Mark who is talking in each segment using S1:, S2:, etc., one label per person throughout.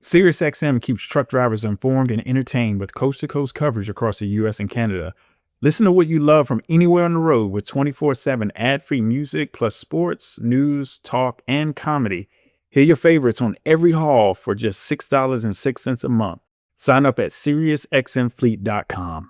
S1: SiriusXM keeps truck drivers informed and entertained with coast-to-coast coverage across the U.S. and Canada. Listen to what you love from anywhere on the road with 24/7 ad-free music plus sports, news, talk, and comedy. Hear your favorites on every haul for just $6.06 a month. Sign up at SiriusXMFleet.com.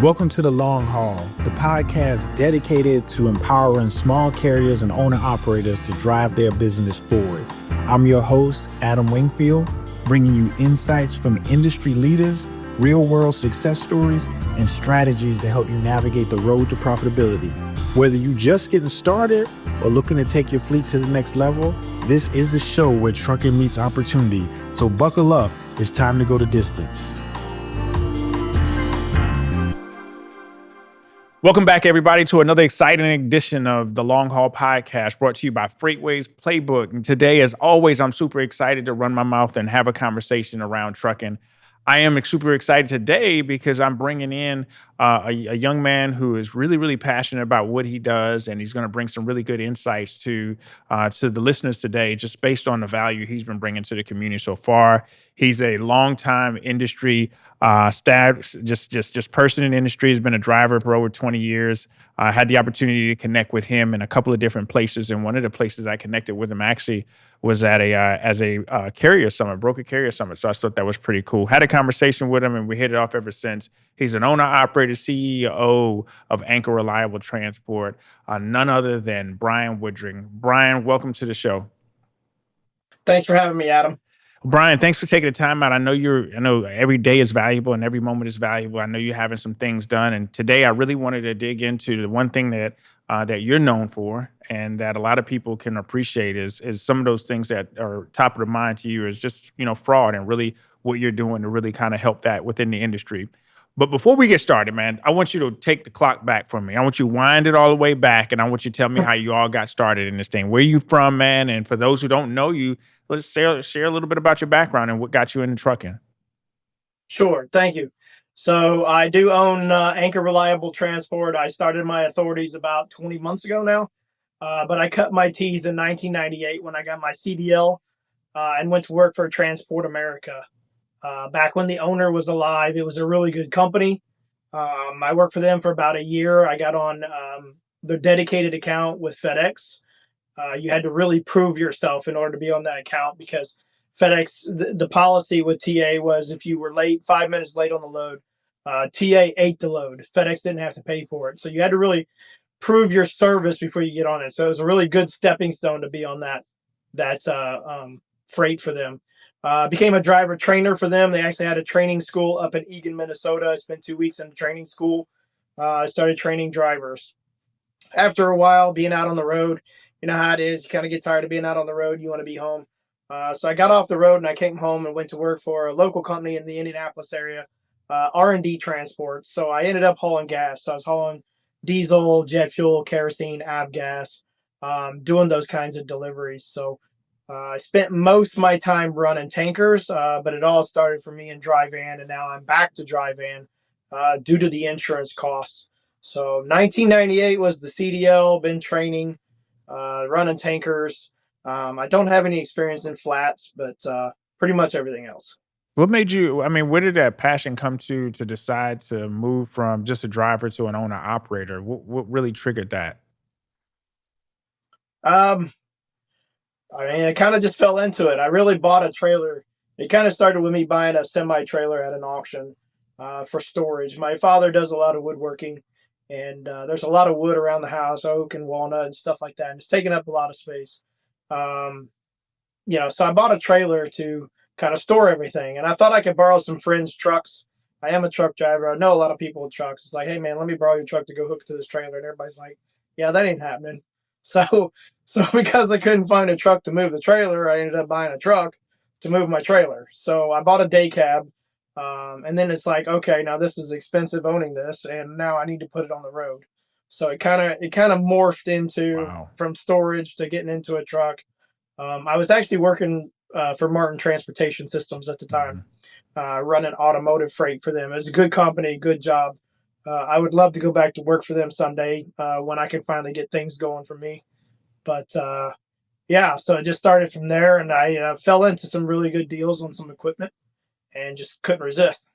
S1: Welcome to The Long Haul, the podcast dedicated to empowering small carriers and owner-operators to drive their business forward. I'm your host, Adam Wingfield, bringing you insights from industry leaders, real-world success stories, and strategies to help you navigate the road to profitability. Whether you're just getting started or looking to take your fleet to the next level, this is the show where trucking meets opportunity. So buckle up, it's time to go the distance. Welcome back, everybody, to another exciting edition of the Long Haul Podcast brought to you by FreightWaves Playbook. And today, as always, I'm super excited to run my mouth and have a conversation around trucking. I am super excited today because I'm bringing in a young man who is really, really passionate about what he does, and he's going to bring some really good insights to the listeners today, just based on the value he's been bringing to the community so far. He's a longtime industry just person in the industry. Has been a driver for over 20 years. I had the opportunity to connect with him in a couple of different places, and one of the places I connected with him actually was at a carrier summit, broker carrier summit. So I thought that was pretty cool. Had a conversation with him, and we hit it off ever since. He's an owner-operator, CEO of Anchor Reliable Transport, none other than Brian Woodring. Brian, welcome to the show.
S2: Thanks for having me, Adam.
S1: Brian, thanks for taking the time out. I know every day is valuable and every moment is valuable. I know you're having some things done. And today I really wanted to dig into the one thing that you're known for and that a lot of people can appreciate is some of those things that are top of the mind to you is just, fraud and really what you're doing to really kind of help that within the industry. But before we get started, man, I want you to take the clock back from me. I want you to wind it all the way back, and I want you to tell me how you all got started in this thing. Where you from, man? And for those who don't know you, let's share a little bit about your background and what got you into trucking.
S2: Sure. Thank you. So I do own Anchor Reliable Transport. I started my authorities about 20 months ago now, but I cut my teeth in 1998 when I got my CDL and went to work for Transport America. Back when the owner was alive, it was a really good company. I worked for them for about a year. I got on the dedicated account with FedEx. You had to really prove yourself in order to be on that account because FedEx, the policy with TA was if you were late, 5 minutes late on the load, TA ate the load. FedEx didn't have to pay for it. So you had to really prove your service before you get on it. So it was a really good stepping stone to be on that freight for them. Became a driver trainer for them. They actually had a training school up in Eagan, Minnesota. I spent 2 weeks in the training school. I started training drivers. After a while, being out on the road, you know how it is. You kind of get tired of being out on the road. You want to be home. So I got off the road and I came home and went to work for a local company in the Indianapolis area, R&D Transport. So I ended up hauling gas. So I was hauling diesel, jet fuel, kerosene, avgas, doing those kinds of deliveries. So I spent most of my time running tankers, but it all started for me in dry van, and now I'm back to dry van due to the insurance costs. So 1998 was the CDL, been training, running tankers. I don't have any experience in flats, but pretty much everything else.
S1: What made you, where did that passion come to decide to move from just a driver to an owner operator? What really triggered that?
S2: I kind of just fell into it. I really bought a trailer. It kind of started with me buying a semi-trailer at an auction for storage. My father does a lot of woodworking, and there's a lot of wood around the house, oak and walnut and stuff like that. And it's taking up a lot of space. So I bought a trailer to kind of store everything. And I thought I could borrow some friends' trucks. I am a truck driver. I know a lot of people with trucks. It's like, hey, man, let me borrow your truck to go hook to this trailer. And everybody's like, yeah, that ain't happening. So because I couldn't find a truck to move the trailer, I ended up buying a truck to move my trailer. So I bought a day cab. And then it's like, okay, now this is expensive owning this, and now I need to put it on the road. So it kind of morphed into from storage to getting into a truck. I was actually working for Martin Transportation Systems at the time, running automotive freight for them. It was a good company, good job. I would love to go back to work for them someday when I can finally get things going for me. But yeah, so it just started from there, and I fell into some really good deals on some equipment and just couldn't resist.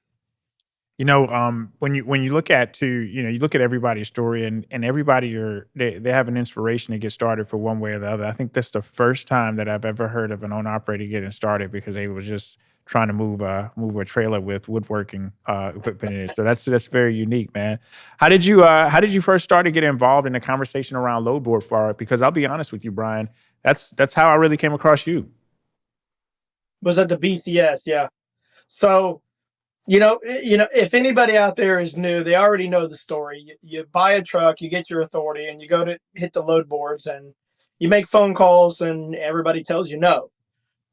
S1: When you look at you look at everybody's story and everybody they have an inspiration to get started for one way or the other. I think that's the first time that I've ever heard of an owner operator getting started because they was just trying to move a trailer with woodworking equipment in it. So that's very unique, man. How did you first start to get involved in the conversation around Lowboard for it? Because I'll be honest with you, Brian, that's how I really came across you.
S2: Was at the BCS, yeah. So if anybody out there is new, they already know the story. You buy a truck, you get your authority, and you go to hit the load boards, and you make phone calls, and everybody tells you no.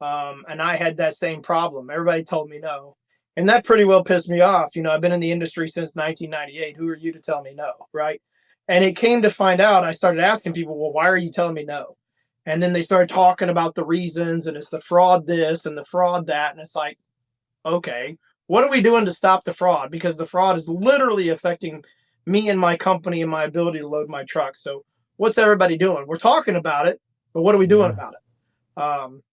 S2: And I had that same problem. Everybody told me no, and that pretty well pissed me off. I've been in the industry since 1998. Who are you to tell me no, right? And it came to find out. I started asking people, well, why are you telling me no? And then they started talking about the reasons, and it's the fraud this and the fraud that, and it's like, okay, what are we doing to stop the fraud? Because the fraud is literally affecting me and my company and my ability to load my truck. So what's everybody doing? We're talking about it, but what are we doing
S1: Yeah.
S2: about it?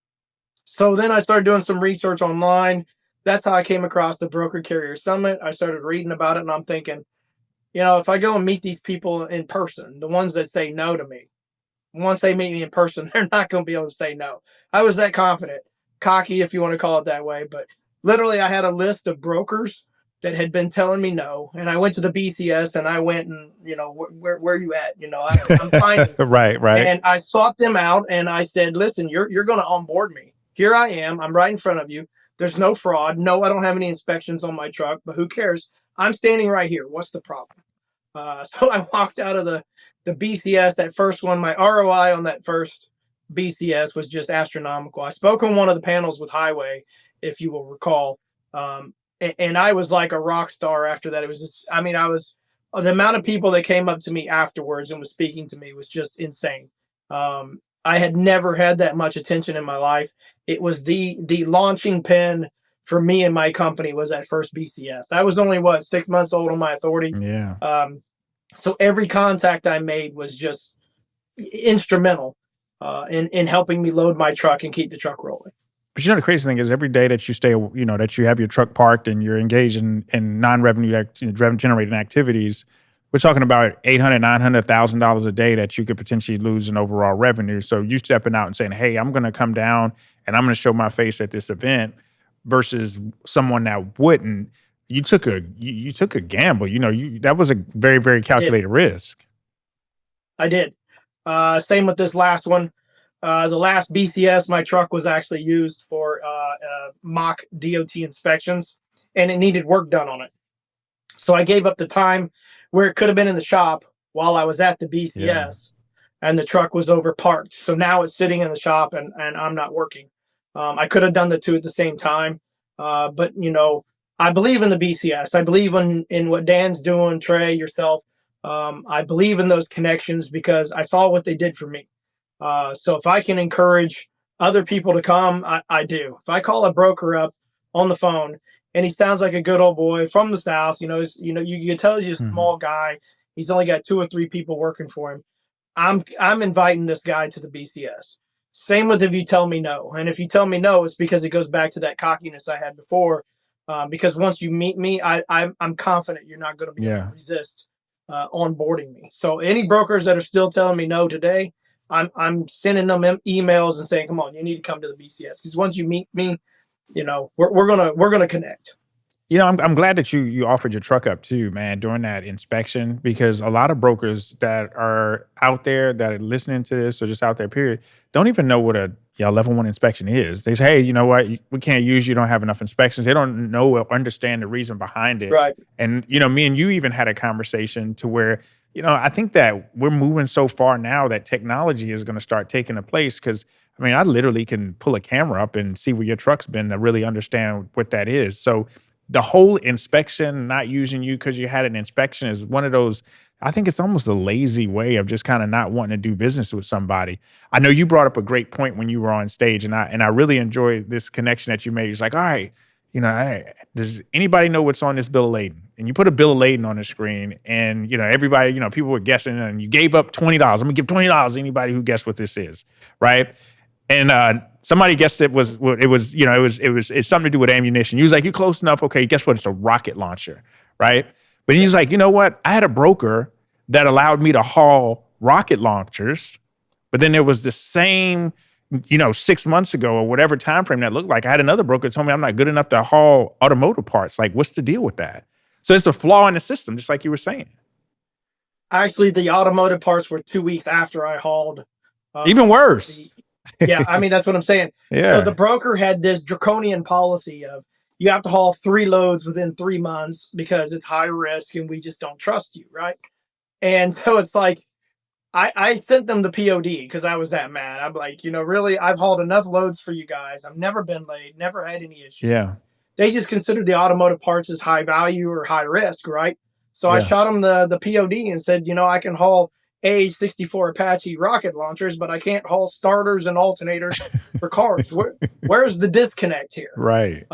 S2: So then I started doing some research online. That's how I came across the Broker Carrier Summit. I started reading about it, and I'm thinking, if I go and meet these people in person, the ones that say no to me, once they meet me in person, they're not going to be able to say no. I was that confident, cocky, if you want to call it that way. But literally, I had a list of brokers that had been telling me no, and I went to the BCS and I went and where you at? I'm finding,
S1: Right, right.
S2: and I sought them out and I said, listen, you're going to onboard me. Here I am. I'm right in front of you. There's no fraud. No, I don't have any inspections on my truck, but who cares? I'm standing right here. What's the problem? So I walked out of the BCS, that first one. My ROI on that first BCS was just astronomical. I spoke on one of the panels with Highway, if you will recall, and I was like a rock star after that. It was just, I mean, I was the amount of people that came up to me afterwards and was speaking to me was just insane. I had never had that much attention in my life. It was the launching pin for me and my company was that first BCS. I was only 6 months old on my authority.
S1: Yeah.
S2: So every contact I made was just instrumental in helping me load my truck and keep the truck rolling.
S1: But the crazy thing is every day that you stay, that you have your truck parked and you're engaged in non-revenue revenue generating activities, we're talking about $800,000, $900,000 a day that you could potentially lose in overall revenue. So you stepping out and saying, "Hey, I'm going to come down and I'm going to show my face at this event," versus someone that wouldn't. You took a gamble. That was a very, very
S2: I did.
S1: calculated risk.
S2: I did. Same with this last one. The last BCS, my truck was actually used for mock DOT inspections, and it needed work done on it. So I gave up the time where it could have been in the shop while I was at the
S1: Yeah.
S2: BCS, and the truck was over parked. So now it's sitting in the shop, and I'm not working. I could have done the two at the same time, but I believe in the BCS. I believe in what Dan's doing, Trey, yourself. I believe in those connections because I saw what they did for me. So if I can encourage other people to come, I do. If I call a broker up on the phone and he sounds like a good old boy from the South, you can tell he's a
S1: Mhm.
S2: small guy. He's only got 2 or 3 people working for him. I'm inviting this guy to the BCS. Same with if you tell me no, and if you tell me no, it's because it goes back to that cockiness I had before. Because once you meet me, I'm confident you're not going to be able
S1: Yeah.
S2: to resist onboarding me. So any brokers that are still telling me no today, I'm sending them emails and saying, come on, you need to come to the BCS because once you meet me, we're gonna connect.
S1: I'm glad that you offered your truck up too, man, during that inspection, because a lot of brokers that are out there that are listening to this or just out there, period, don't even know what a level one inspection is. They say, "Hey, you know what? We can't use you. Don't have enough inspections." They don't know or understand the reason behind it.
S2: Right.
S1: And me and you even had a conversation to where I think that we're moving so far now that technology is going to start taking a place. Because I literally can pull a camera up and see where your truck's been to really understand what that is. So the whole inspection, not using you because you had an inspection, is one of those. I think it's almost a lazy way of just kind of not wanting to do business with somebody. I know you brought up a great point when you were on stage, and I really enjoyed this connection that you made. It's like, all right, does anybody know what's on this bill of lading? And you put a bill of lading on the screen, and everybody, people were guessing, and you gave up $20. I'm gonna give $20 to anybody who guessed what this is, right? And somebody guessed it's something to do with ammunition. He was like, "You're close enough." Okay, guess what? It's a rocket launcher, right? But he was like, "You know what? I had a broker that allowed me to haul rocket launchers, but then there was the same." 6 months ago or whatever time frame that looked like, I had another broker told me I'm not good enough to haul automotive parts. Like, what's the deal with that? So it's a flaw in the system, just like you were saying.
S2: Actually, the automotive parts were 2 weeks after I hauled.
S1: Even worse.
S2: Yeah, I mean, that's what I'm saying.
S1: Yeah.
S2: So the broker had this draconian policy of you have to haul 3 loads within 3 months because it's high risk and we just don't trust you, right? And so it's like, I sent them the POD because I was that mad. I'm like, really, I've hauled enough loads for you guys. I've never been late, never had any issues.
S1: Yeah.
S2: They just considered the automotive parts as high value or high risk, right? So I shot them the POD and said, I can haul AH-64 Apache rocket launchers, but I can't haul starters and alternators for cars. Where's the disconnect here?
S1: Right.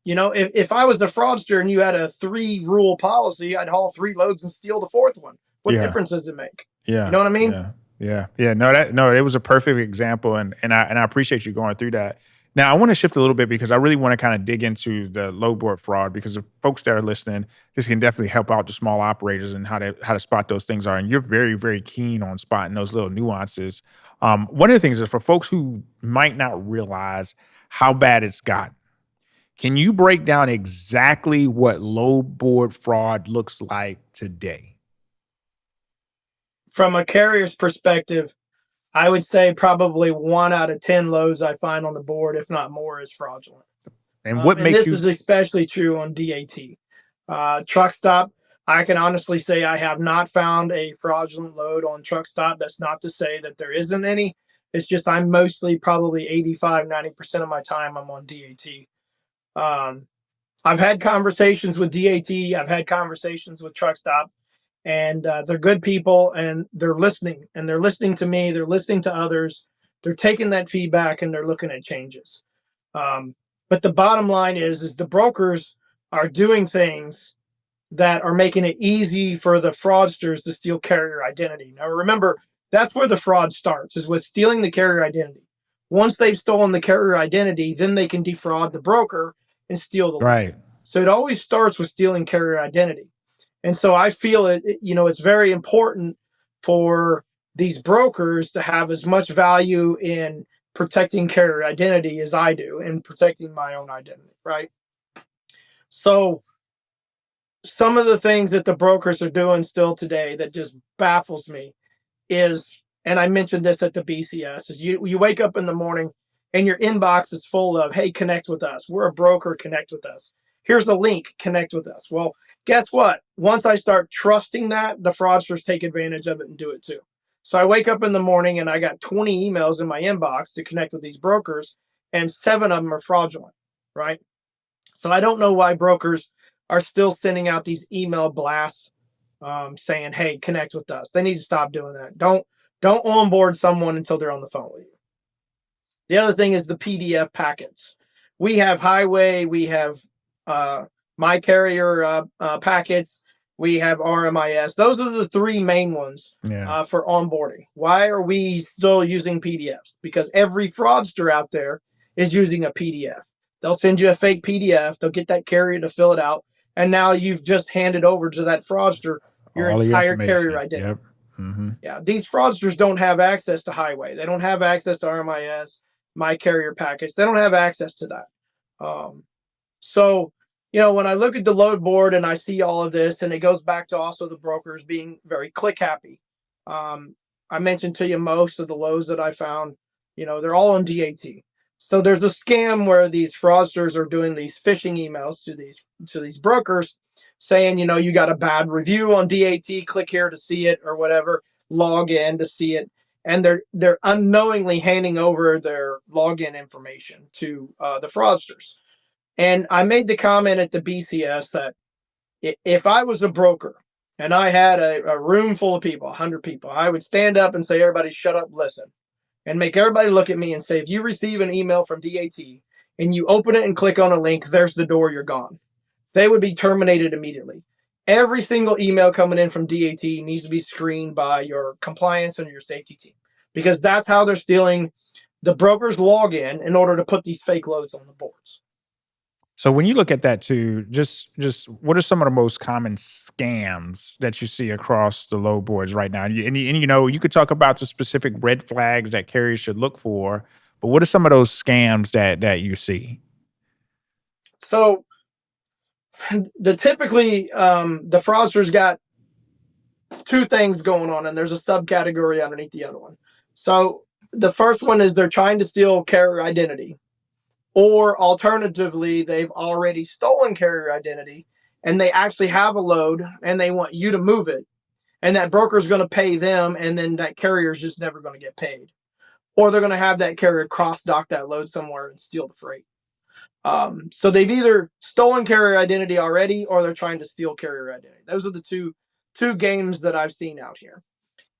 S2: If I was the fraudster and you had a 3-rule policy, I'd haul 3 loads and steal the 4th one. What difference does it make?
S1: Yeah.
S2: You know what I mean?
S1: Yeah. No, it was a perfect example, and I appreciate you going through that. Now I want to shift a little bit because I really want to kind of dig into the Lowboard fraud, because if folks that are listening, this can definitely help out the small operators and how to spot those things are. And you're very, very keen on spotting those little nuances. One of the things is for folks who might not realize how bad it's gotten. Can you break down exactly what Lowboard fraud looks like today?
S2: From a carrier's perspective, I would say probably 1 out of 10 loads I find on the board, if not more, is fraudulent.
S1: And what makes
S2: this is especially true on DAT. Truckstop, I can honestly say I have not found a fraudulent load on Truckstop. That's not to say that there isn't any. It's just I'm mostly probably 85-90% of my time I'm on DAT. I've had conversations with DAT. I've had conversations with Truckstop, and they're good people, and they're listening, to me. They're listening to others. They're taking that feedback and they're looking at changes. But the bottom line is the brokers are doing things that are making it easy for the fraudsters to steal carrier identity. Now, remember, that's where the fraud starts, is with stealing the carrier identity. Once they've stolen the carrier identity, then they can defraud the broker and steal the load.
S1: Right.
S2: So it always starts with stealing carrier identity. And so I feel it's very important for these brokers to have as much value in protecting carrier identity as I do in protecting my own identity, right? So some of the things that the brokers are doing still today that just baffles me is, and I mentioned this at the BCS, is you wake up in the morning and your inbox is full of, hey, connect with us. We're a broker, connect with us. Here's the link, connect with us. Well, guess what? Once I start trusting that, the fraudsters take advantage of it and do it too. So I wake up in the morning and I got 20 emails in my inbox to connect with these brokers, and 7 of them are fraudulent, right? So I don't know why brokers are still sending out these email blasts saying, hey, connect with us. They need to stop doing that. Don't onboard someone until they're on the phone with you. The other thing is the PDF packets. We have Highway, we have My Carrier packets, we have RMIS. Those are the 3 main ones for onboarding. Why are we still using PDFs? Because every fraudster out there is using a PDF. They'll send you a fake PDF. They'll get that carrier to fill it out. And now you've just handed over to that fraudster your entire carrier identity.
S1: Yep. Mm-hmm.
S2: Yeah, these fraudsters don't have access to Highway. They don't have access to RMIS, My Carrier package. They don't have access to that. So, when I look at the load board and I see all of this, and it goes back to also the brokers being very click happy. I mentioned to you most of the loads that I found, they're all on DAT. So there's a scam where these fraudsters are doing these phishing emails to these brokers saying, you got a bad review on DAT, click here to see it or whatever, log in to see it. And they're unknowingly handing over their login information to the fraudsters. And I made the comment at the BCS that if I was a broker and I had a room full of people, 100 people, I would stand up and say, everybody shut up, listen, and make everybody look at me and say, if you receive an email from DAT and you open it and click on a link, there's the door, you're gone. They would be terminated immediately. Every single email coming in from DAT needs to be screened by your compliance and your safety team, because that's how they're stealing the broker's login in order to put these fake loads on the boards.
S1: So when you look at that too, just what are some of the most common scams that you see across the load boards right now? And you could talk about the specific red flags that carriers should look for, but what are some of those scams that you see?
S2: So the fraudsters got two things going on, and there's a subcategory underneath the other one. So the first one is they're trying to steal carrier identity, or alternatively, they've already stolen carrier identity and they actually have a load and they want you to move it, and that broker's going to pay them, and then that carrier is just never going to get paid, or they're going to have that carrier cross dock that load somewhere and steal the freight. So they've either stolen carrier identity already, or they're trying to steal carrier identity. Those are the two games that I've seen out here,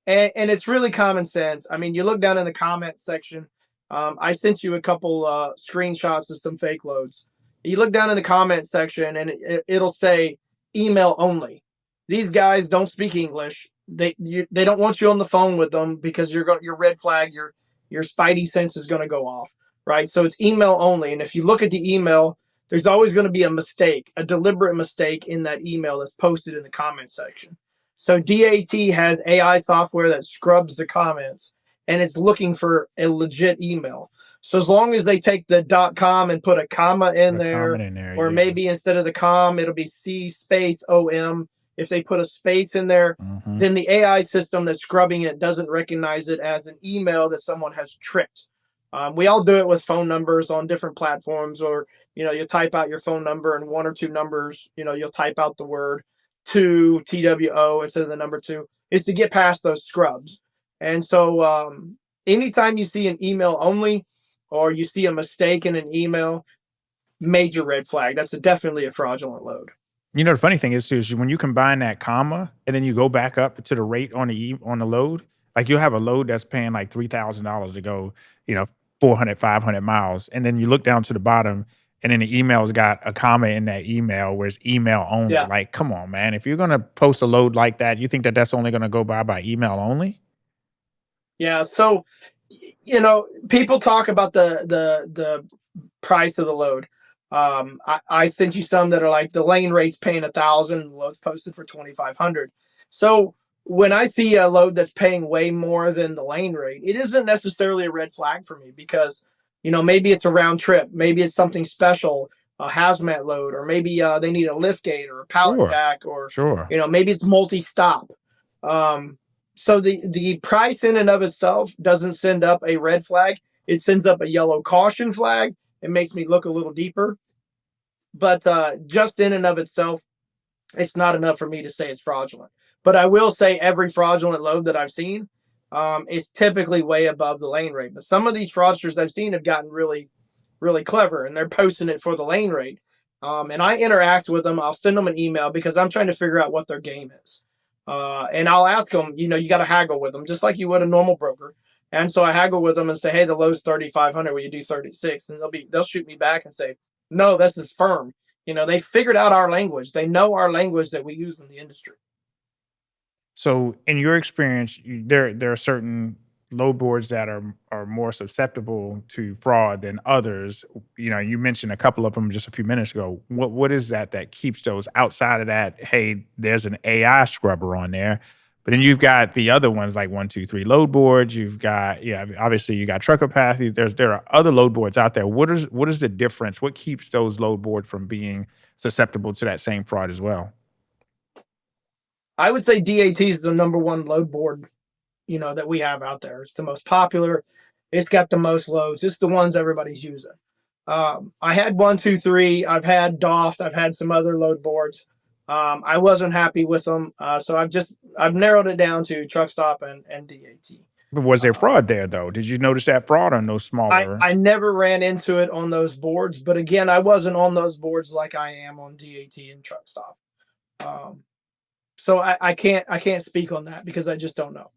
S2: and it's really common sense. I mean, you look down in the comments section. I sent you a couple screenshots of some fake loads. You look down in the comment section, and it'll say email only. These guys don't speak English. They don't want you on the phone with them, because your red flag, your spidey sense is going to go off, right? So it's email only. And if you look at the email, there's always going to be a mistake, a deliberate mistake in that email that's posted in the comment section. So DAT has AI software that scrubs the comments, and it's looking for a legit email. So as long as they take the .com and put a comma in
S1: A
S2: there,
S1: comment in there,
S2: or
S1: yeah.
S2: maybe instead of the com, it'll be C space OM. If they put a space in there, then the AI system that's scrubbing it doesn't recognize it as an email that someone has tricked. We all do it with phone numbers on different platforms, or you type out your phone number and one or two numbers. You'll type out the word two TWO instead of the number two. Is to get past those scrubs. And so anytime you see an email only, or you see a mistake in an email, major red flag. That's definitely a fraudulent load.
S1: You know, the funny thing is too, is when you combine that comma and then you go back up to the rate on the load, like you'll have a load that's paying like $3,000 to go, you know, 400, 500 miles. And then you look down to the bottom and then the email's got a comma in that email where it's email only.
S2: Yeah.
S1: Like, come on, man. If you're going to post a load like that, you think that that's only going to go by email only?
S2: Yeah. So, people talk about the price of the load. I sent you some that are like the lane rate's paying 1,000, the load's posted for 2,500. So when I see a load that's paying way more than the lane rate, it isn't necessarily a red flag for me, because maybe it's a round trip, maybe it's something special, a hazmat load, or maybe they need a lift gate or a pallet
S1: Sure.
S2: jack, or
S1: Sure.
S2: maybe it's multi-stop. So the price in and of itself doesn't send up a red flag. It sends up a yellow caution flag. It makes me look a little deeper. But just in and of itself, it's not enough for me to say it's fraudulent. But I will say every fraudulent load that I've seen is typically way above the lane rate. But some of these fraudsters I've seen have gotten really, really clever, and they're posting it for the lane rate. And I interact with them. I'll send them an email, because I'm trying to figure out what their game is. And I'll ask them, you got to haggle with them just like you would a normal broker. And so I haggle with them and say, hey, the low's 3,500. Will you do 36? And they'll shoot me back and say, no, this is firm. They figured out our language. They know our language that we use in the industry.
S1: So, in your experience, there are certain load boards that are more susceptible to fraud than others. You know, you mentioned a couple of them just a few minutes ago. What is that keeps those outside of that? Hey, there's an AI scrubber on there, but then you've got the other ones like 123 load boards. You've got obviously you got trucker path. There are other load boards out there. What is the difference? What keeps those load boards from being susceptible to that same fraud as well?
S2: I would say DAT is the number one load board, that we have out there. It's the most popular. It's got the most loads. It's the ones everybody's using. I had 123. I've had Doft. I've had some other load boards. I wasn't happy with them, so I've narrowed it down to Truckstop and DAT.
S1: But was there fraud there though? Did you notice that fraud on those smaller?
S2: I never ran into it on those boards, but again, I wasn't on those boards like I am on DAT and Truckstop. So I can't speak on that, because I just don't know.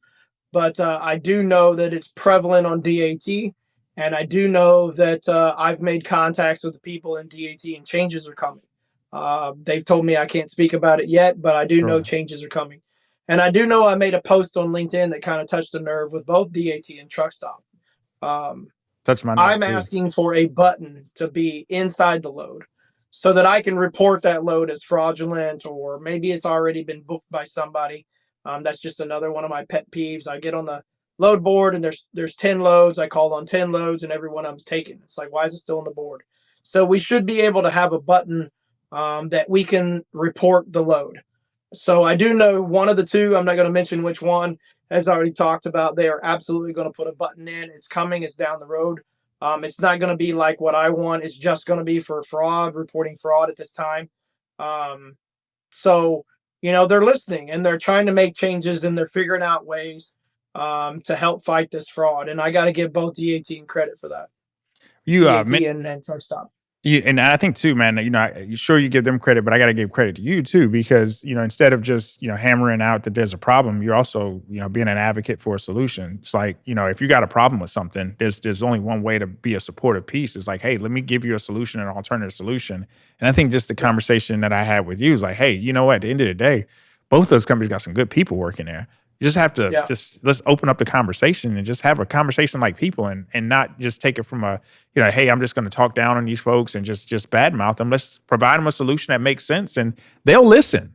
S2: But I do know that it's prevalent on DAT, And I do know that I've made contacts with the people in DAT, and changes are coming. They've told me I can't speak about it yet, but I do know
S1: Sure.
S2: changes are coming. And I do know I made a post on LinkedIn that kind of touched the nerve with both DAT and Truckstop. Um,
S1: Touch my nerve
S2: I'm
S1: too.
S2: asking for a button to be inside the load so that I can report that load as fraudulent, or maybe it's already been booked by somebody. That's just another one of my pet peeves. I get on the load board and there's 10 loads. I call on 10 loads and every one of them's taken. It's like, why is it still on the board? So we should be able to have a button that we can report the load. So I do know one of the two. I'm not going to mention which one. As I already talked about, they are absolutely going to put a button in. It's coming. It's down the road. It's not going to be like what I want. It's just going to be for fraud, reporting fraud at this time. Um, so, they're listening and they're trying to make changes, and they're figuring out ways to help fight this fraud. And I got to give both DAT credit for that.
S1: You
S2: DAT and Truckstop.
S1: And I think too, man, sure you give them credit, but I got to give credit to you too, because, instead of just, hammering out that there's a problem, you're also, being an advocate for a solution. It's like, if you got a problem with something, there's only one way to be a supportive piece. It's like, hey, let me give you a solution, an alternative solution. And I think just the
S2: Yeah.
S1: conversation that I had with you is like, hey, you know what, at the end of the day, both those companies got some good people working there. You just have to
S2: Yeah.
S1: let's open up the conversation and just have a conversation like people, and not just take it from a, hey, I'm just going to talk down on these folks and just badmouth them. Let's provide them a solution that makes sense, and they'll listen.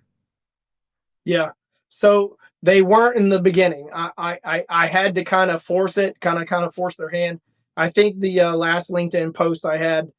S2: Yeah. So they weren't in the beginning. I had to kind of force it, kind of force their hand. I think the last LinkedIn post I had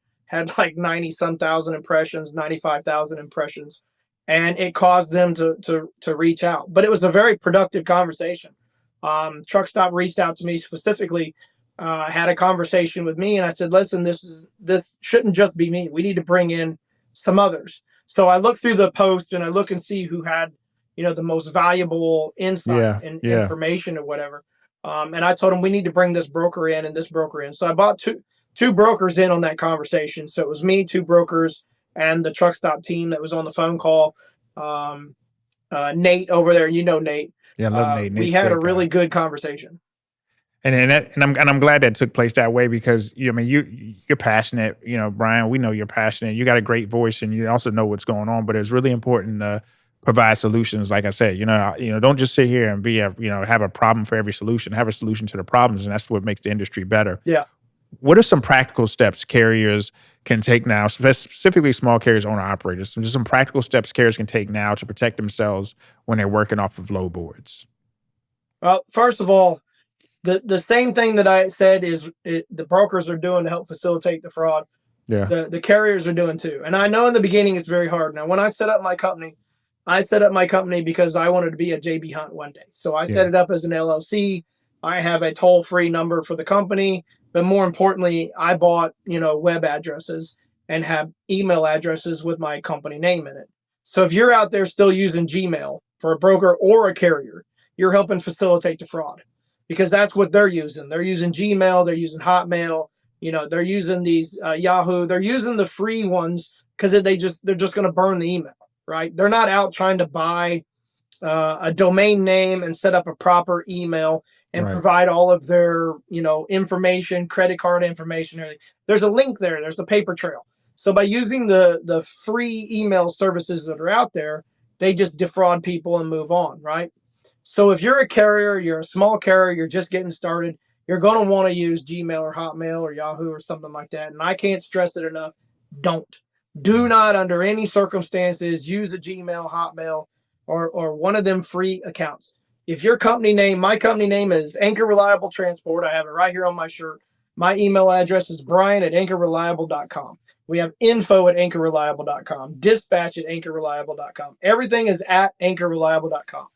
S2: like 90 some thousand impressions, 95,000 impressions, and it caused them to reach out. But it was a very productive conversation. Truckstop reached out to me specifically, had a conversation with me, and I said, "Listen, this shouldn't just be me. We need to bring in some others." So I look through the post and I look and see who had the most valuable insight
S1: Yeah,
S2: and
S1: yeah.
S2: information or whatever. And I told him we need to bring this broker in and this broker in. So I bought two brokers in on that conversation. So it was me, two brokers, and the truck stop team that was on the phone call. Nate over there, Nate.
S1: Yeah, I love Nate.
S2: We
S1: Nate's a
S2: had a
S1: great guy.
S2: really good conversation.
S1: And I'm glad that took place that way, because you're passionate, Brian. We know you're passionate. You got a great voice, and you also know what's going on. But it's really important to provide solutions. Like I said, don't just sit here and have a problem for every solution. Have a solution to the problems, and that's what makes the industry better.
S2: Yeah.
S1: What are some practical steps carriers can take now, specifically small carriers, owner operators? Some practical steps carriers can take now to protect themselves when they're working off of low boards.
S2: Well, first of all, the same thing that I said is the brokers are doing to help facilitate the fraud.
S1: Yeah.
S2: The carriers are doing too. And I know in the beginning it's very hard. Now, when I set up my company because I wanted to be a JB Hunt one day. So I set it up as an LLC. I have a toll-free number for the company, but more importantly, I bought, web addresses and have email addresses with my company name in it. So if you're out there still using Gmail for a broker or a carrier, you're helping facilitate the fraud, because that's what they're using. They're using Gmail, they're using Hotmail, they're using these Yahoo, they're using the free ones because they're just going to burn the email, right? They're not out trying to buy a domain name and set up a proper email and provide all of their information, credit card information, everything. There's a link there. There's a paper trail. So by using the free email services that are out there, they just defraud people and move on, right? So if you're a carrier, you're a small carrier, you're just getting started, you're going to want to use Gmail or Hotmail or Yahoo or something like that. And I can't stress it enough. Do not, under any circumstances, use a Gmail, Hotmail, or one of them free accounts. If your company name, my company name is Anchor Reliable Transport. I have it right here on my shirt. My email address is brian@anchorreliable.com. We have info@anchorreliable.com, dispatch@anchorreliable.com. Everything is at anchorreliable.com.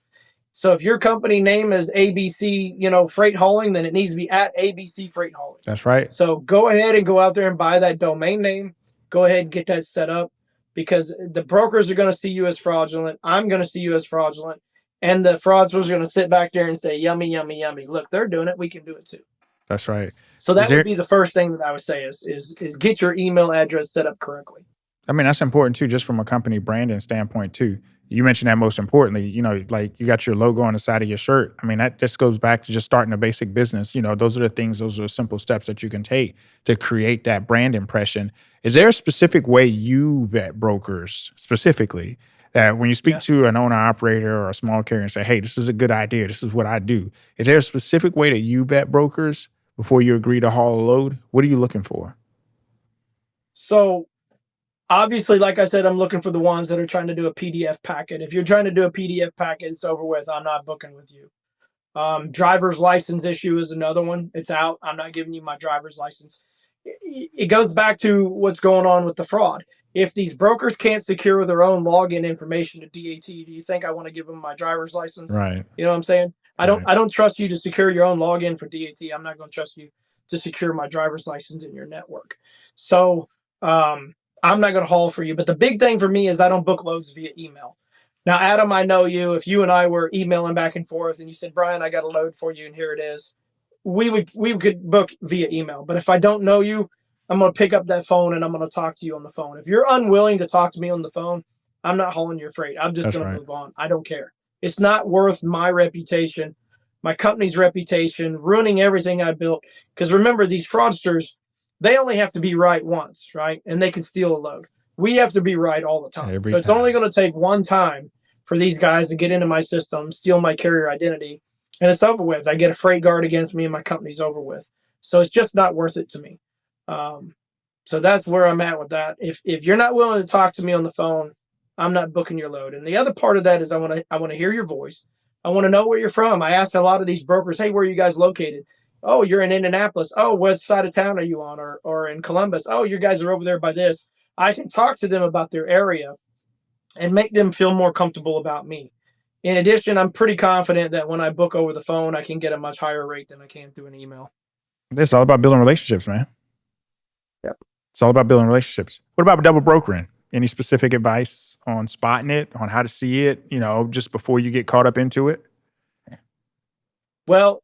S2: So if your company name is ABC, freight hauling, then it needs to be at ABC Freight Hauling.
S1: That's right.
S2: So go ahead and go out there and buy that domain name. Go ahead and get that set up, because the brokers are going to see you as fraudulent. I'm going to see you as fraudulent. And the fraudsters are going to sit back there and say, yummy, yummy, yummy. Look, they're doing it. We can do it too.
S1: That's right.
S2: So that would be the first thing that I would say is get your email address set up correctly.
S1: I mean, that's important too, just from a company branding standpoint too. You mentioned that most importantly, like you got your logo on the side of your shirt. I mean, that just goes back to just starting a basic business. Those are the things, those are the simple steps that you can take to create that brand impression. Is there a specific way you vet brokers specifically that when you speak
S2: Yeah.
S1: to an owner operator or a small carrier and say, hey, this is a good idea, this is what I do? Is there a specific way that you vet brokers before you agree to haul a load? What are you looking for?
S2: So obviously, like I said, I'm looking for the ones that are trying to do a PDF packet. If you're trying to do a PDF packet, it's over with. I'm not booking with you. Driver's license issue is another one. It's out. I'm not giving you my driver's license. It goes back to what's going on with the fraud. If these brokers can't secure their own login information to DAT, do you think I want to give them my driver's license?
S1: Right.
S2: You know what I'm saying? I don't.
S1: Right.
S2: I don't trust you to secure your own login for DAT. I'm not going to trust you to secure my driver's license in your network. So I'm not going to haul for you. But the big thing for me is I don't book loads via email. Now, Adam, I know you. If you and I were emailing back and forth, and you said, "Brian, I got a load for you, and here it is," we could book via email. But if I don't know you, I'm going to pick up that phone and I'm going to talk to you on the phone. If you're unwilling to talk to me on the phone, I'm not hauling your freight. I'm just
S1: That's
S2: going to
S1: right.
S2: move on. I don't care. It's not worth my reputation, my company's reputation, ruining everything I built. Because remember, these fraudsters, they only have to be right once, right? And they can steal a load. We have to be right all the time.
S1: Every
S2: So it's only
S1: time.
S2: going to take one time for these guys to get into my system, steal my carrier identity, and it's over with. I get a freight guard against me, and my company's over with. So it's just not worth it to me. Um, so that's where I'm at with that. If you're not willing to talk to me on the phone, I'm not booking your load. And the other part of that is I want to hear your voice. I want to know where you're from. I ask a lot of these brokers, hey, where are you guys located? Oh, you're in Indianapolis. Oh, what side of town are you on? Or in Columbus. Oh, you guys are over there by this. I can talk to them about their area and make them feel more comfortable about me. In addition, I'm pretty confident that when I book over the phone, I can get a much higher rate than I can through an email.
S1: It's all about building relationships, man.
S2: Yep.
S1: It's all about building relationships. What about double brokering? Any specific advice on spotting it, on how to see it, just before you get caught up into it?
S2: Well,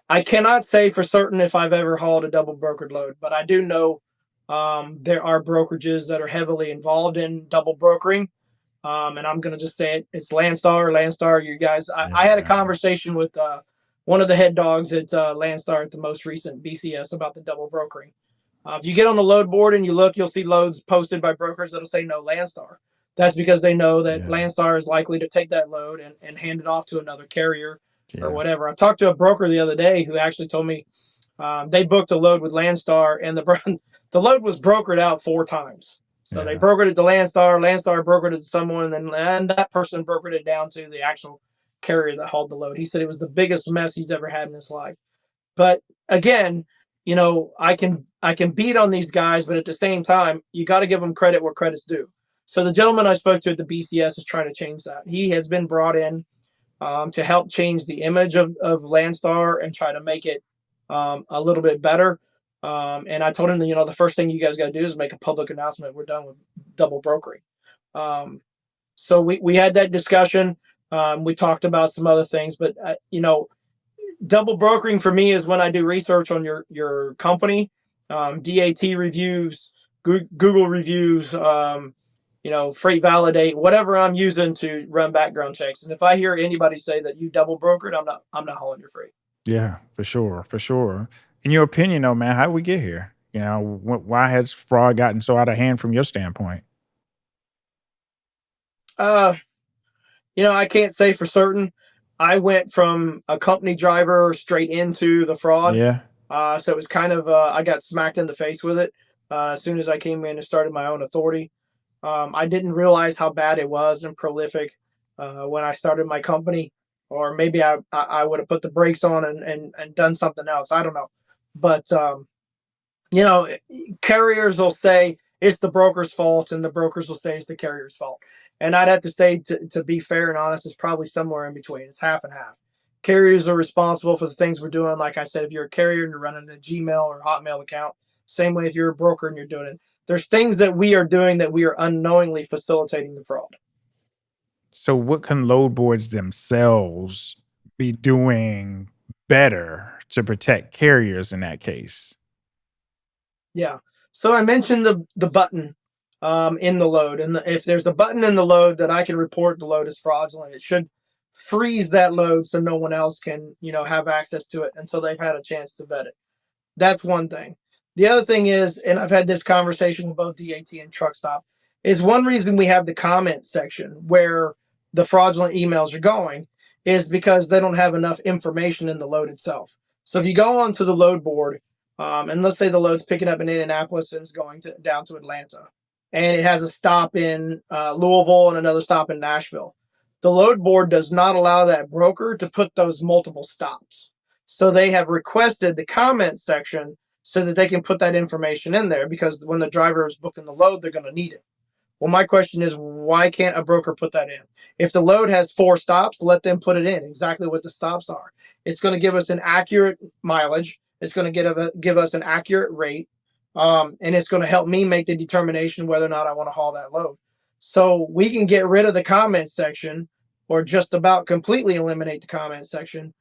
S2: I cannot say for certain if I've ever hauled a double brokered load, but I do know there are brokerages that are heavily involved in double brokering. And I'm going to just say it. It's Landstar. Landstar, you guys. I had a
S1: Yeah.
S2: conversation with one of the head dogs at Landstar at the most recent BCS about the double brokering. If you get on the load board and you look, you'll see loads posted by brokers that'll say no Landstar. That's because they know that
S1: Yeah.
S2: Landstar is likely to take that load and hand it off to another carrier or
S1: Yeah.
S2: whatever. I talked to a broker the other day who actually told me they booked a load with Landstar and the load was brokered out 4 times. So they
S1: Yeah.
S2: brokered it to Landstar, Landstar brokered it to someone, and that person brokered it down to the actual carrier that hauled the load. He said it was the biggest mess he's ever had in his life. But again, I can beat on these guys, but at the same time, you got to give them credit where credit's due. So the gentleman I spoke to at the BCS is trying to change that. He has been brought in to help change the image of Landstar and try to make it a little bit better. And I told him that, the first thing you guys got to do is make a public announcement. We're done with double brokering. Um, so we had that discussion. We talked about some other things, but double brokering for me is when I do research on your company, DAT reviews, Google reviews, Freight Validate, whatever I'm using to run background checks. And if I hear anybody say that you double brokered, I'm not hauling your freight.
S1: Yeah, for sure. For sure. In your opinion, though, man, how did we get here? Why has fraud gotten so out of hand from your standpoint?
S2: Uh, I can't say for certain. I went from a company driver straight into the fraud.
S1: Yeah.
S2: So it was kind of I got smacked in the face with it as soon as I came in and started my own authority. I didn't realize how bad it was and prolific when I started my company, or maybe I would have put the brakes on and done something else. I don't know, but you know, carriers will say it's the broker's fault, and the brokers will say it's the carrier's fault. And I'd have to say, to be fair and honest, it's probably somewhere in between. It's half and half. Carriers are responsible for the things we're doing. Like I said, if you're a carrier and you're running a Gmail or Hotmail account, same way if you're a broker and you're doing it. There's things that we are doing that we are unknowingly facilitating the fraud.
S1: So what can load boards themselves be doing better to protect carriers in that case?
S2: Yeah. So I mentioned the button in the load. And if there's a button in the load that I can report the load is fraudulent, it should freeze that load so no one else can, have access to it until they've had a chance to vet it. That's one thing. The other thing is, and I've had this conversation with both DAT and Truckstop, is one reason we have the comment section where the fraudulent emails are going is because they don't have enough information in the load itself. So if you go onto the load board, and let's say the load's picking up in Indianapolis and is going down to Atlanta, and it has a stop in Louisville and another stop in Nashville, the load board does not allow that broker to put those multiple stops. So they have requested the comment section so that they can put that information in there, because when the driver is booking the load, they're going to need it. Well, my question is, why can't a broker put that in? If the load has 4 stops, let them put it in exactly what the stops are. It's going to give us an accurate mileage. It's going to give us an accurate rate. And it's going to help me make the determination whether or not I want to haul that load. So we can get rid of the comment section, or just about completely eliminate the comment section,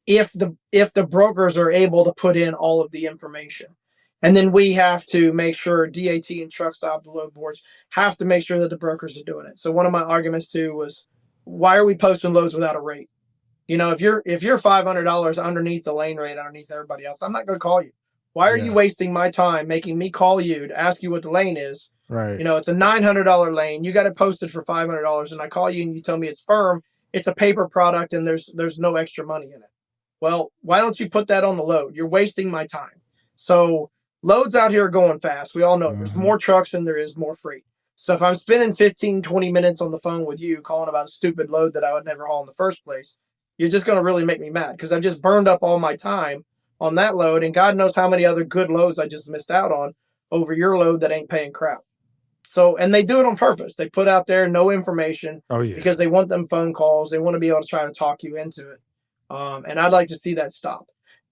S2: if the brokers are able to put in all of the information. And then we have to make sure DAT and Truckstop, the load boards, have to make sure that the brokers are doing it. So one of my arguments too was, why are we posting loads without a rate? If you're $500 underneath the lane rate, underneath everybody else, I'm not going to call you. Why are you wasting my time making me call you to ask you what the lane is?
S1: Right.
S2: It's a $900 lane. You got it posted for $500, and I call you and you tell me it's firm. It's a paper product, and there's no extra money in it. Well, why don't you put that on the load? You're wasting my time. So loads out here are going fast. We all know there's more trucks than there is more freight. So if I'm spending 15, 20 minutes on the phone with you calling about a stupid load that I would never haul in the first place, you're just going to really make me mad, because I've just burned up all my time on that load, and God knows how many other good loads I just missed out on over your load that ain't paying crap. So, and they do it on purpose. They put out there no information because they want them phone calls. They want to be able to try to talk you into it. And I'd like to see that stop.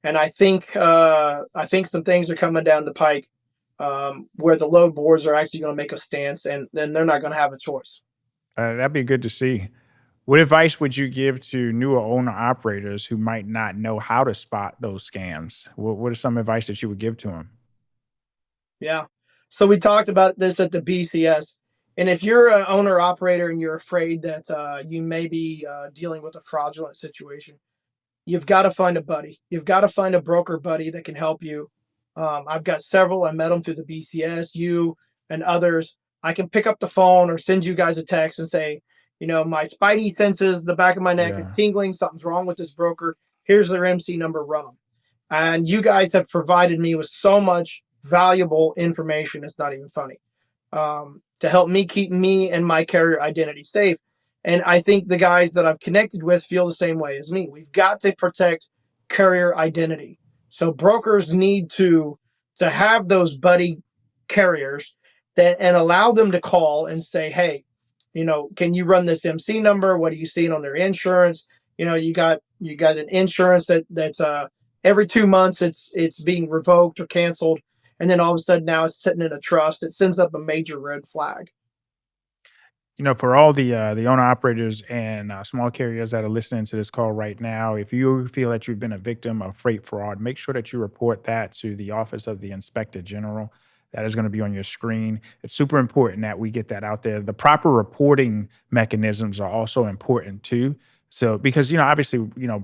S2: And I think some things are coming down the pike, where the load boards are actually going to make a stance, and then they're not going to have a choice.
S1: That'd be good to see. What advice would you give to newer owner operators who might not know how to spot those scams? What is some advice that you would give to them?
S2: Yeah. So we talked about this at the BCS. And if you're an owner operator and you're afraid that you may be dealing with a fraudulent situation, you've got to find a buddy. You've got to find a broker buddy that can help you. I've got several. I met them through the BCS, you and others. I can pick up the phone or send you guys a text and say, my spidey senses, the back of my neck is tingling. Something's wrong with this broker. Here's their MC number, run them. And you guys have provided me with so much valuable information. It's not even funny, to help me keep me and my carrier identity safe. And I think the guys that I've connected with feel the same way as me. We've got to protect carrier identity. So brokers need to have those buddy carriers and allow them to call and say, hey, can you run this MC number? What are you seeing on their insurance? You got an insurance that's every 2 months it's being revoked or canceled, and then all of a sudden now it's sitting in a trust. It sends up a major red flag.
S1: For all the owner operators and small carriers that are listening to this call right now, if you feel that you've been a victim of freight fraud, make sure that you report that to the Office of the Inspector General. That is going to be on your screen. It's super important that we get that out there. The proper reporting mechanisms are also important too. So, because obviously,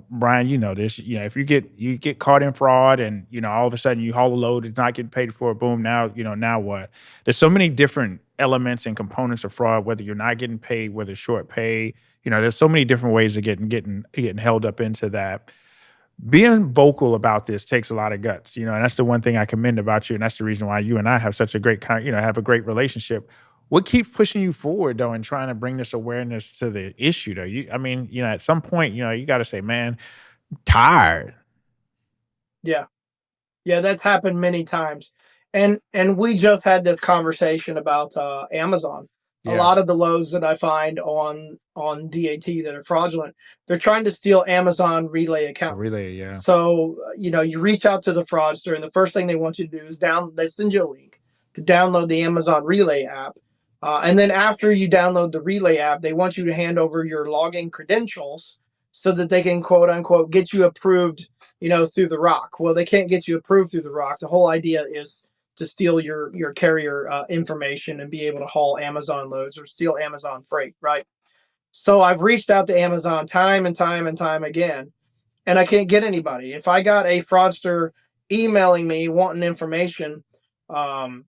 S1: Brian, this. If you get caught in fraud, and all of a sudden you haul a load, it's not getting paid for. Boom, now what? There's so many different elements and components of fraud. Whether you're not getting paid, whether it's short pay, there's so many different ways of getting held up into that. Being vocal about this takes a lot of guts, and that's the one thing I commend about you, and that's the reason why you and I have such a great, have a great relationship. What keeps pushing you forward though, and trying to bring this awareness to the issue though? At some point, you got to say, man, I'm tired.
S2: Yeah. Yeah, that's happened many times. And we just had this conversation about Amazon. A lot of the loads that I find on DAT that are fraudulent, they're trying to steal Amazon Relay
S1: A
S2: accounts.
S1: relay, yeah.
S2: So, you reach out to the fraudster, and the first thing they want you to do is they send you a link to download the Amazon Relay app. And then after you download the Relay app, they want you to hand over your login credentials so that they can, quote unquote, get you approved, through the rock. Well, they can't get you approved through the rock. The whole idea is to steal your carrier information and be able to haul Amazon loads or steal Amazon freight, right? So I've reached out to Amazon time and time and time again, and I can't get anybody. If I got a fraudster emailing me wanting information, um,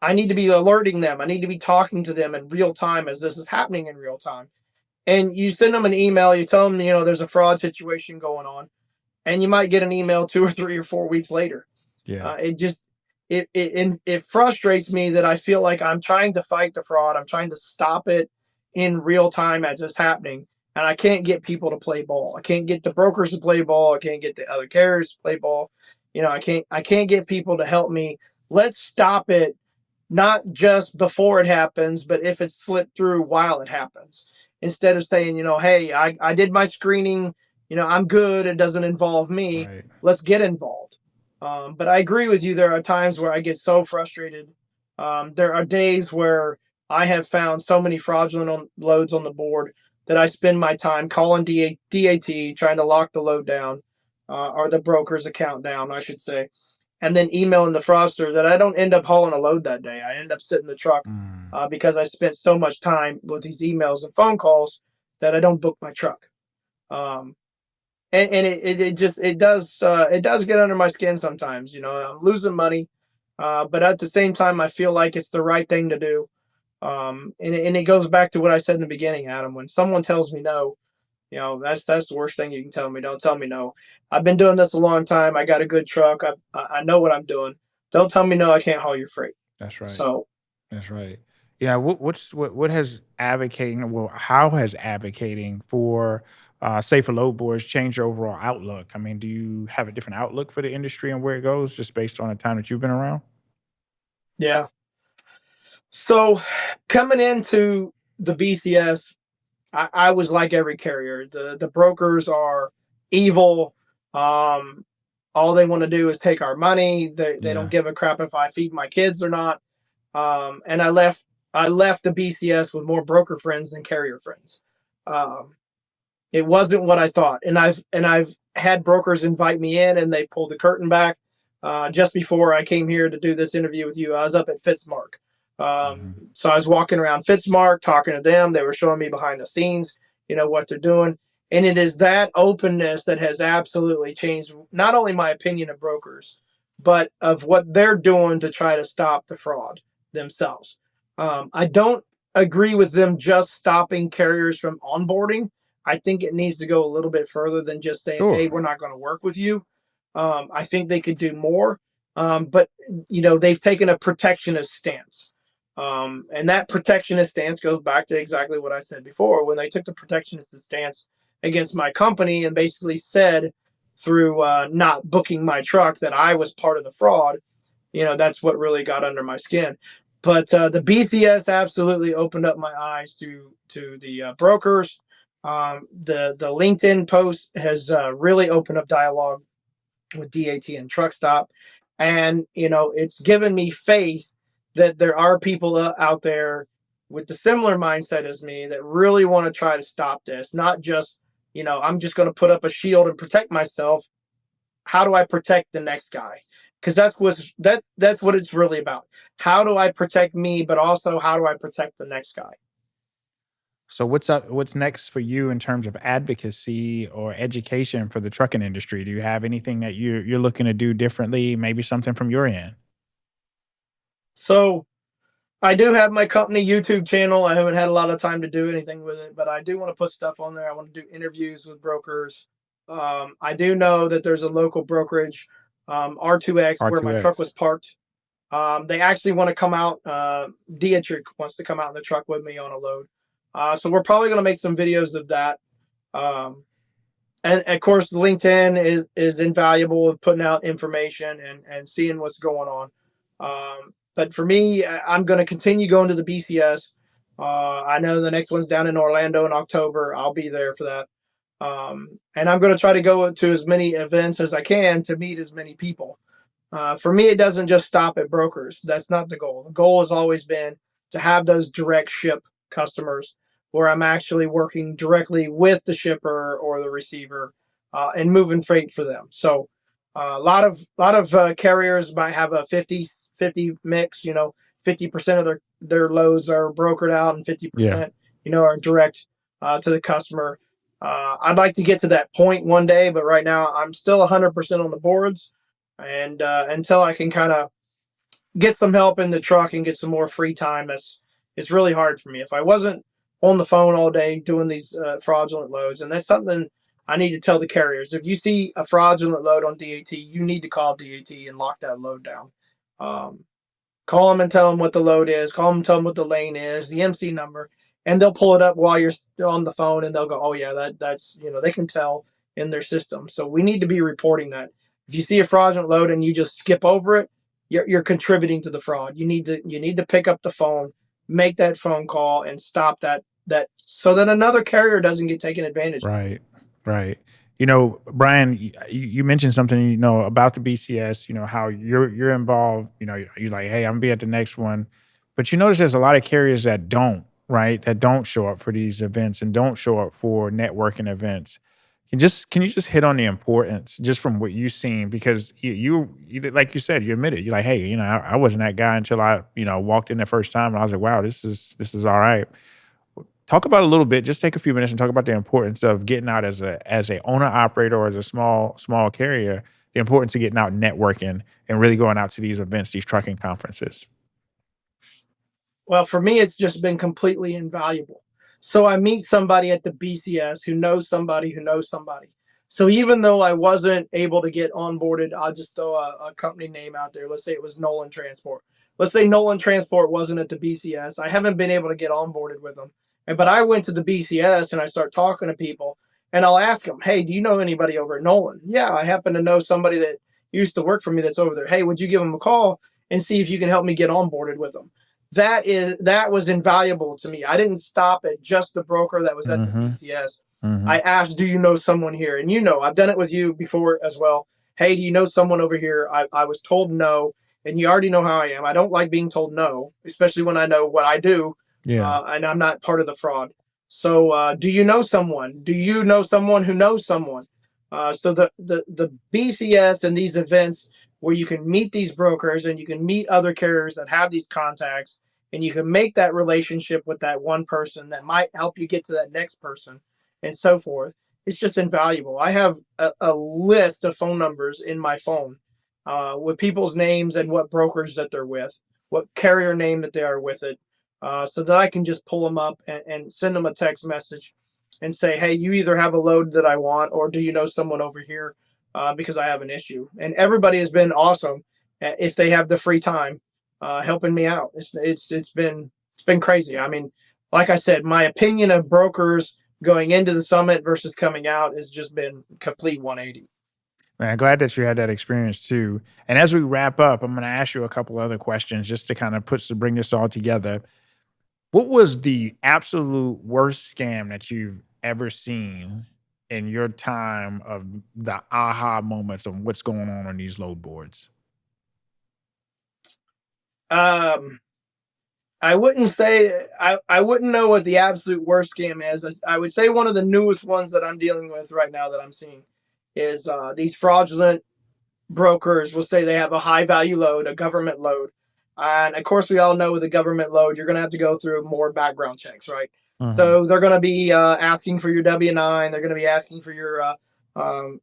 S2: I need to be alerting them. I need to be talking to them in real time as this is happening in real time. And you send them an email, you tell them, there's a fraud situation going on, and you might get an email 2 or 3 or 4 weeks later.
S1: Yeah.
S2: It just it frustrates me that I feel like I'm trying to fight the fraud. I'm trying to stop it in real time as it's happening, and I can't get people to play ball. I can't get the brokers to play ball. I can't get the other carriers to play ball. I can't get people to help me. Let's stop it, not just before it happens, but if it's slipped through while it happens. Instead of saying, hey, I did my screening, I'm good. It doesn't involve me.
S1: Right.
S2: Let's get involved. But I agree with you. There are times where I get so frustrated. There are days where I have found so many fraudulent loads on the board that I spend my time calling DAT, trying to lock the load down, or the broker's account down, I should say, and then emailing the fraudster that I don't end up hauling a load that day. I end up sitting in the truck because I spent so much time with these emails and phone calls that I don't book my truck. And it does get under my skin sometimes. I'm losing money, but at the same time, I feel like it's the right thing to do. And it goes back to what I said in the beginning, Adam. When someone tells me no, that's the worst thing you can tell me. Don't tell me no. I've been doing this a long time. I got a good truck. I know what I'm doing. Don't tell me no. I can't haul your freight.
S1: That's right.
S2: So
S1: That's right. Yeah. What has advocating? Well, how has advocating for safer load boards changed your overall outlook? I mean, do you have a different outlook for the industry and where it goes, just based on the time that you've been around?
S2: yeah. So coming into the BCS, I was like every carrier. The brokers are evil. All they want to do is take our money. They don't
S1: Yeah.
S2: give a crap if I feed my kids or not. And I left the BCS with more broker friends than carrier friends. Um, it wasn't what I thought, and I've had brokers invite me in, and they pulled the curtain back. Just before I came here to do this interview with you, I was up at Fitzmark.
S1: Hmm.
S2: So I was walking around Fitzmark, talking to them. They were showing me behind the scenes, what they're doing, and it is that openness that has absolutely changed not only my opinion of brokers, but of what they're doing to try to stop the fraud themselves. I don't agree with them just stopping carriers from onboarding. I think it needs to go a little bit further than just saying, "Hey,
S1: Sure.
S2: we're not going to work with you." I think they could do more, but they've taken a protectionist stance, and that protectionist stance goes back to exactly what I said before when they took the protectionist stance against my company and basically said through not booking my truck that I was part of the fraud. That's what really got under my skin. But the BCS absolutely opened up my eyes to the brokers. The LinkedIn post has really opened up dialogue with DAT and Truckstop, and it's given me faith that there are people out there with the similar mindset as me that really want to try to stop this. Not just I'm just going to put up a shield and protect myself. How do I protect the next guy? Because that's what it's really about. How do I protect me, but also how do I protect the next guy?
S1: So what's up? What's next for you in terms of advocacy or education for the trucking industry? Do you have anything that you're looking to do differently? Maybe something from your end.
S2: So I do have my company YouTube channel. I haven't had a lot of time to do anything with it, but I do want to put stuff on there. I want to do interviews with brokers. I do know that there's a local brokerage, R2X, where my truck
S1: R2X.
S2: was parked. They actually want to come out. Dietrich wants to come out in the truck with me on a load. So we're probably going to make some videos of that. Um, and of course, LinkedIn is invaluable with putting out information and seeing what's going on. But for me, I'm going to continue going to the BCS. I know the next one's down in Orlando in October. I'll be there for that. And I'm going to try to go to as many events as I can to meet as many people. For me, it doesn't just stop at brokers. That's not the goal. The goal has always been to have those direct ship customers where I'm actually working directly with the shipper or the receiver and moving freight for them. So a lot of carriers might have a 50 50-50 mix. 50% of their loads are brokered out and
S1: Yeah.
S2: 50%, are direct to the customer. I'd like to get to that point one day, but right now I'm still 100% on the boards, and until I can kind of get some help in the truck and get some more free time, it's really hard for me. If I wasn't on the phone all day doing these fraudulent loads, and that's something I need to tell the carriers. If you see a fraudulent load on DAT, you need to call DAT and lock that load down. Um, Call them and tell them what the load is. Call them and tell them what the lane is, the MC number, and they'll pull it up while you're on the phone, and they'll go, "Oh yeah, that's they can tell in their system." So we need to be reporting that. If you see a fraudulent load and you just skip over it, you're contributing to the fraud. You need to pick up the phone, make that phone call, and stop that so that another carrier doesn't get taken advantage of.
S1: Right, right. Brian, you mentioned something, about the BCS, how you're involved, you're like, hey, I'm gonna be at the next one. But you notice there's a lot of carriers that don't, right? That don't show up for these events and don't show up for networking events. Can you just hit on the importance just from what you've seen? Because like you said, you admitted, you're like, hey, I wasn't that guy until I, walked in the first time and I was like, wow, this is all right. Talk about a little bit, just take a few minutes and talk about the importance of getting out as a owner operator or as a small carrier, the importance of getting out networking and really going out to these events, these trucking conferences.
S2: Well, for me, it's just been completely invaluable. So I meet somebody at the BCS who knows somebody who knows somebody. So even though I wasn't able to get onboarded, I'll just throw a company name out there. Let's say it was Nolan Transport. Let's say Nolan Transport wasn't at the BCS. I haven't been able to get onboarded with them. But I went to the BCS and I start talking to people, and I'll ask them, hey, do you know anybody over at Nolan? Yeah, I happen to know somebody that used to work for me that's over there. Hey, would you give them a call and see if you can help me get onboarded with them? That was invaluable to me. I didn't stop at just the broker that was at the
S1: Mhm,
S2: BCS. I
S1: mhm.
S2: asked, do you know someone here? And I've done it with you before as well. Hey, do you know someone over here? I was told no, and you already know how I am. I don't like being told no, especially when I know what I do,
S1: Yeah,
S2: and I'm not part of the fraud. So, do you know someone? Do you know someone who knows someone? So the BCS and these events where you can meet these brokers and you can meet other carriers that have these contacts, and you can make that relationship with that one person that might help you get to that next person, and so forth. It's just invaluable. I have a list of phone numbers in my phone with people's names and what brokers that they're with, what carrier name that they are with it, so that I can just pull them up and send them a text message and say, hey, you either have a load that I want, or do you know someone over here, because I have an issue. And everybody has been awesome if they have the free time helping me out. It's been crazy. I mean, like I said, my opinion of brokers going into the summit versus coming out has just been complete 180.
S1: man, glad that you had that experience too. And as we wrap up, I'm gonna ask you a couple other questions just to kind of bring this all together. What was the absolute worst scam that you've ever seen in your time of the aha moments of what's going on these load boards?
S2: Um, I wouldn't know what the absolute worst scam is. I would say one of the newest ones that I'm dealing with right now that I'm seeing is these fraudulent brokers will say they have a high value load, a government load. And of course, we all know with a government load, you're going to have to go through more background checks, right?
S1: Mhm.
S2: So they're going to be asking for your W-9. They're going to be asking for your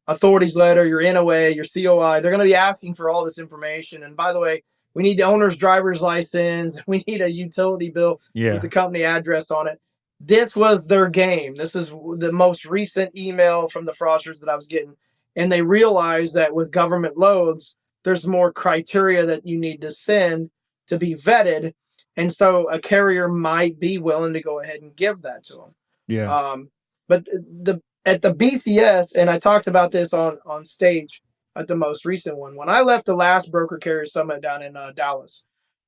S2: authorities letter, your NOA, your COI. They're going to be asking for all this information. And by the way, we need the owner's driver's license. We need a utility bill with
S1: Yeah.
S2: the company address on it. This was their game. This is the most recent email from the fraudsters that I was getting, and they realize that with government loads, there's more criteria that you need to send to be vetted, and so a carrier might be willing to go ahead and give that to them.
S1: Yeah.
S2: But at the BCS, and I talked about this on stage at the most recent one. When I left the last broker carrier summit down in Dallas,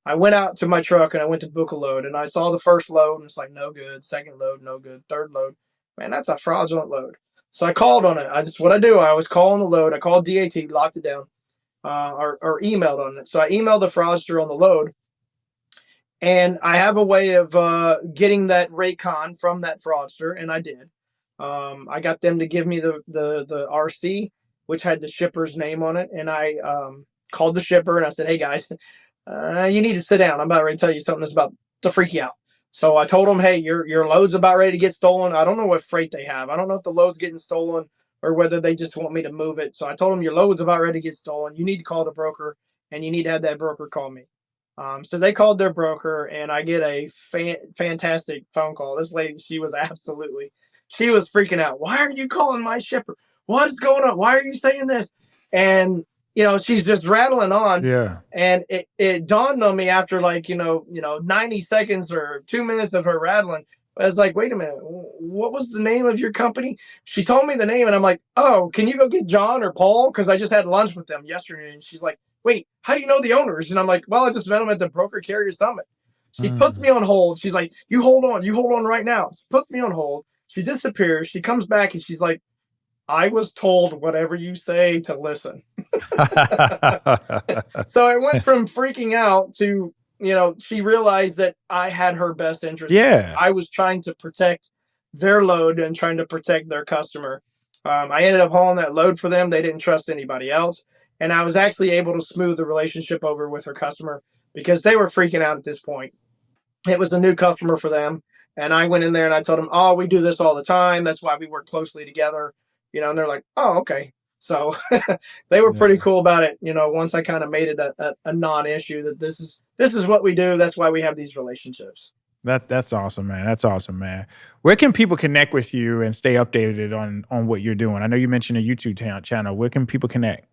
S2: I went out to my truck and I went to book a load, and I saw the first load and it's like no good. Second load, no good. Third load, man, that's a fraudulent load. So I called on it. What I do. I was calling the load. I called DAT, locked it down, or emailed on it. So I emailed the fraudster on the load, and I have a way of getting that Raycon from that fraudster, and I did. I got them to give me the RC, which had the shipper's name on it, and I called the shipper and I said, "Hey guys, You need to sit down. I'm about ready to tell you something that's about to freak you out. So I told them, hey, your load's about ready to get stolen. I don't know what freight they have. I don't know if the load's getting stolen or whether they just want me to move it. So I told them your load's about ready to get stolen. You need to call the broker, and you need to have that broker call me. So they called their broker, and I get a fantastic phone call. This lady, she was freaking out. Why are you calling my shipper? What is going on? Why are you saying this? And she's just rattling on.
S1: Yeah.
S2: And it dawned on me after 90 seconds or 2 minutes of her rattling. I was like, wait a minute, what was the name of your company? She told me the name, and I'm like, oh, can you go get John or Paul? Because I just had lunch with them yesterday. And she's like, wait, how do you know the owners? And I'm like, well, I just met them at the Broker Carrier Summit. She puts me on hold. She's like, you hold on right now. She puts me on hold. She disappears. She comes back, and she's like, I was told whatever you say to listen. So it went from freaking out to, she realized that I had her best interest.
S1: Yeah.
S2: I was trying to protect their load and trying to protect their customer. I ended up hauling that load for them. They didn't trust anybody else. And I was actually able to smooth the relationship over with her customer because they were freaking out at this point. It was a new customer for them. And I went in there and I told them, oh, we do this all the time. That's why we work closely together. And they're like, oh, okay. So they were pretty cool about it. Once I kind of made it a non-issue that this is what we do. That's why we have these relationships.
S1: That's awesome, man. That's awesome, man. Where can people connect with you and stay updated on what you're doing? I know you mentioned a YouTube channel. Where can people connect?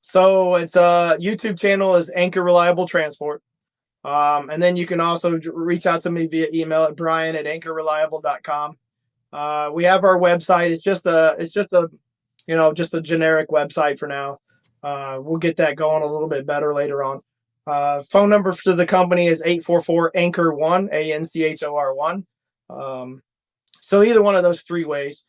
S2: So it's YouTube channel is Anchor Reliable Transport. And then you can also reach out to me via email at brian@anchorreliable.com. We have our website. It's just a generic website for now. We'll get that going a little bit better later on. Phone number to the company is 844-ANCHOR1, ANCHOR1. So either one of those three ways.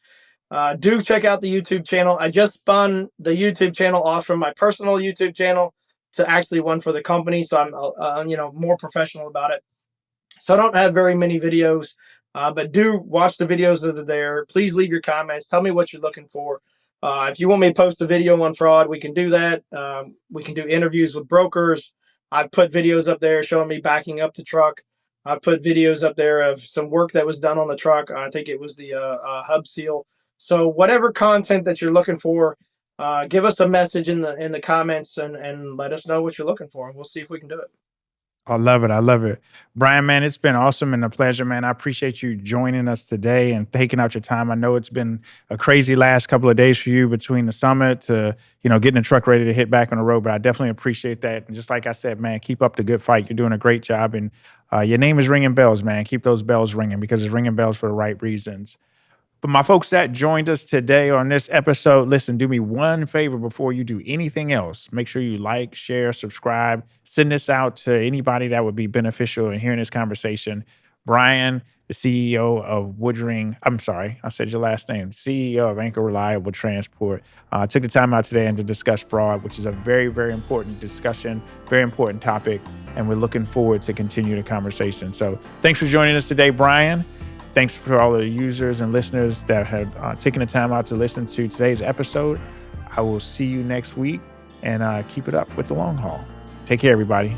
S2: Do check out the YouTube channel. I just spun the YouTube channel off from my personal YouTube channel to actually one for the company. So I'm, more professional about it. So I don't have very many videos, but do watch the videos that are there. Please leave your comments. Tell me what you're looking for. If you want me to post a video on fraud, we can do that. We can do interviews with brokers. I've put videos up there showing me backing up the truck. I've put videos up there of some work that was done on the truck. I think it was the hub seal. So whatever content that you're looking for, give us a message in the comments and let us know what you're looking for, and we'll see if we can do it.
S1: I love it. I love it. Brian, man, it's been awesome and a pleasure, man. I appreciate you joining us today and taking out your time. I know it's been a crazy last couple of days for you between the summit to, getting the truck ready to hit back on the road, but I definitely appreciate that. And just like I said, man, keep up the good fight. You're doing a great job. And your name is ringing bells, man. Keep those bells ringing because it's ringing bells for the right reasons. But my folks that joined us today on this episode, listen, do me one favor before you do anything else. Make sure you like, share, subscribe, send this out to anybody that would be beneficial in hearing this conversation. Brian, the CEO of Woodring, I'm sorry, I said your last name, CEO of Anchor Reliable Transport, took the time out today and to discuss fraud, which is a very, very important discussion, very important topic, and we're looking forward to continue the conversation. So thanks for joining us today, Brian. Thanks for all the users and listeners that have taken the time out to listen to today's episode. I will see you next week and keep it up with the long haul. Take care, everybody.